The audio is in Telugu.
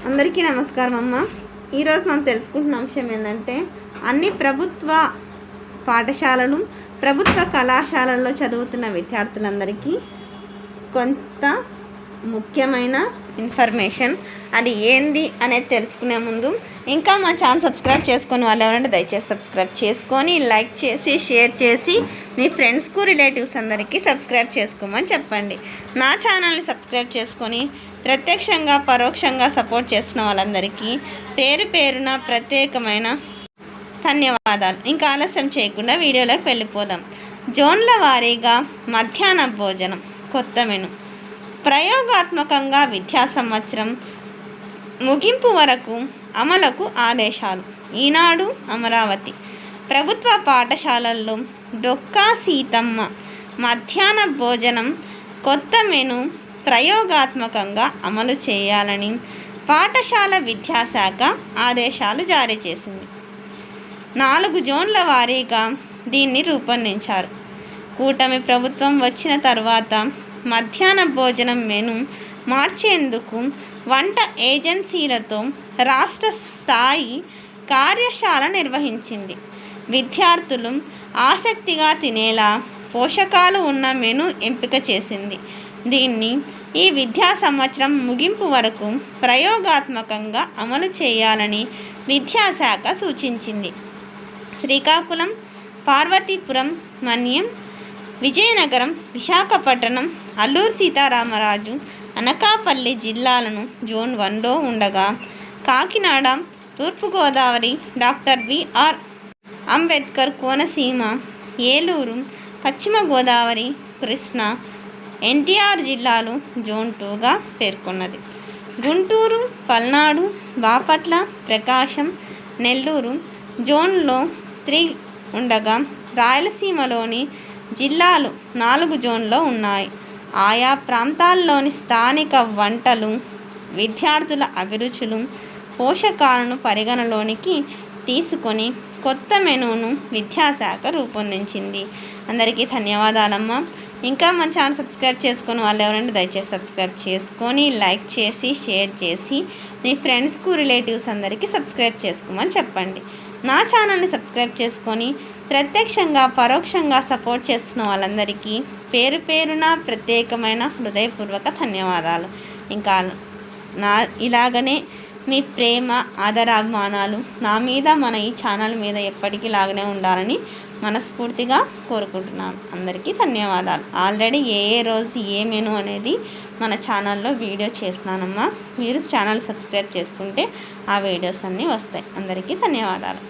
అందరికీ నమస్కారం అమ్మ. ఈరోజు మనం తెలుసుకుంటున్న అంశం ఏంటంటే అన్ని ప్రభుత్వ పాఠశాలలు ప్రభుత్వ కళాశాలల్లో చదువుతున్న విద్యార్థులందరికీ కొంత ముఖ్యమైన ఇన్ఫర్మేషన్. అది ఏంది అనేది తెలుసుకునే ముందు ఇంకా మా ఛానల్ సబ్స్క్రైబ్ చేసుకొని వాళ్ళు ఎవరంటే దయచేసి సబ్స్క్రైబ్ చేసుకొని లైక్ చేసి షేర్ చేసి మీ ఫ్రెండ్స్కు రిలేటివ్స్ అందరికీ సబ్స్క్రైబ్ చేసుకోమని చెప్పండి. నా ఛానల్ని సబ్స్క్రైబ్ చేసుకొని ప్రత్యక్షంగా పరోక్షంగా సపోర్ట్ చేస్తున్న వాళ్ళందరికీ పేరు పేరున ప్రత్యేకమైన ధన్యవాదాలు. ఇంకా ఆలస్యం చేయకుండా వీడియోలోకి వెళ్ళిపోదాం. జోన్ల వారీగా మధ్యాహ్న భోజనం కొత్త మెను ప్రయోగాత్మకంగా విద్యా సంవత్సరం ముగింపు వరకు అమలుకు ఆదేశాలు. ఈనాడు అమరావతి ప్రభుత్వ పాఠశాలల్లో డొక్కా సీతమ్మ మధ్యాహ్న భోజనం కొత్త మెను ప్రయోగాత్మకంగా అమలు చేయాలని పాఠశాల విద్యాశాఖ ఆదేశాలు జారీ చేసింది. 4 జోన్ల వారీగా దీన్ని రూపొందించారు. కూటమి ప్రభుత్వం వచ్చిన తర్వాత మధ్యాహ్న భోజనం మెను మార్చేందుకు వంట ఏజెన్సీలతో రాష్ట్ర స్థాయి కార్యశాల నిర్వహించింది. విద్యార్థులు ఆసక్తిగా తినేలా పోషకాలు ఉన్న మెను ఎంపిక చేసింది. దీన్ని ఈ విద్యా సంవత్సరం ముగింపు వరకు ప్రయోగాత్మకంగా అమలు చేయాలని విద్యాశాఖ సూచించింది. శ్రీకాకుళం, పార్వతీపురం, మన్యం, విజయనగరం, విశాఖపట్నం, అల్లూరు సీతారామరాజు, అనకాపల్లి జిల్లాలను జోన్ 1లో ఉండగా కాకినాడ, తూర్పుగోదావరి, డాక్టర్ బిఆర్ అంబేద్కర్ కోనసీమ, ఏలూరు, పశ్చిమ గోదావరి, కృష్ణా, ఎన్టీఆర్ జిల్లాలు జోన్ 2గా పేర్కొన్నది. గుంటూరు, పల్నాడు, బాపట్ల, ప్రకాశం, నెల్లూరు జోన్లో 3 ఉండగా రాయలసీమలోని జిల్లాలు 4 జోన్లో ఉన్నాయి. ఆయా ప్రాంతాల్లోని స్థానిక వంటలు, విద్యార్థుల అభిరుచులు, పోషకాలను పరిగణలోనికి తీసుకొని కొత్త మెనూను విద్యాశాఖ రూపొందించింది. అందరికీ ధన్యవాదాలమ్మా. ఇంకా మన ఛానల్ సబ్స్క్రైబ్ చేసుకొని వాళ్ళు ఎవరంటే దయచేసి సబ్స్క్రైబ్ చేసుకొని లైక్ చేసి షేర్ చేసి మీ ఫ్రెండ్స్కు రిలేటివ్స్ అందరికీ సబ్స్క్రైబ్ చేసుకోమని చెప్పండి. నా ఛానల్ని సబ్స్క్రైబ్ చేసుకొని ప్రత్యక్షంగా పరోక్షంగా సపోర్ట్ చేస్తున్న వాళ్ళందరికీ పేరు పేరున ప్రత్యేకమైన హృదయపూర్వక ధన్యవాదాలు. ఇంకా ఇలాగనే మీ ప్రేమ ఆదరాభిమానాలు నా మీద మన ఈ ఛానల్ మీద ఎప్పటికీ ఇలాగనే ఉండాలని మనస్ఫూర్తిగా కోరుకుంటున్నాను. అందరికీ ధన్యవాదాలు. ఆల్రెడీ ఏ రోజు ఏ మెను అనేది మన ఛానల్లో వీడియో చేస్తున్నానమ్మా. మీరు ఛానల్ సబ్స్క్రైబ్ చేసుకుంటే ఆ వీడియోస్ అన్నీ వస్తాయి. అందరికీ ధన్యవాదాలు.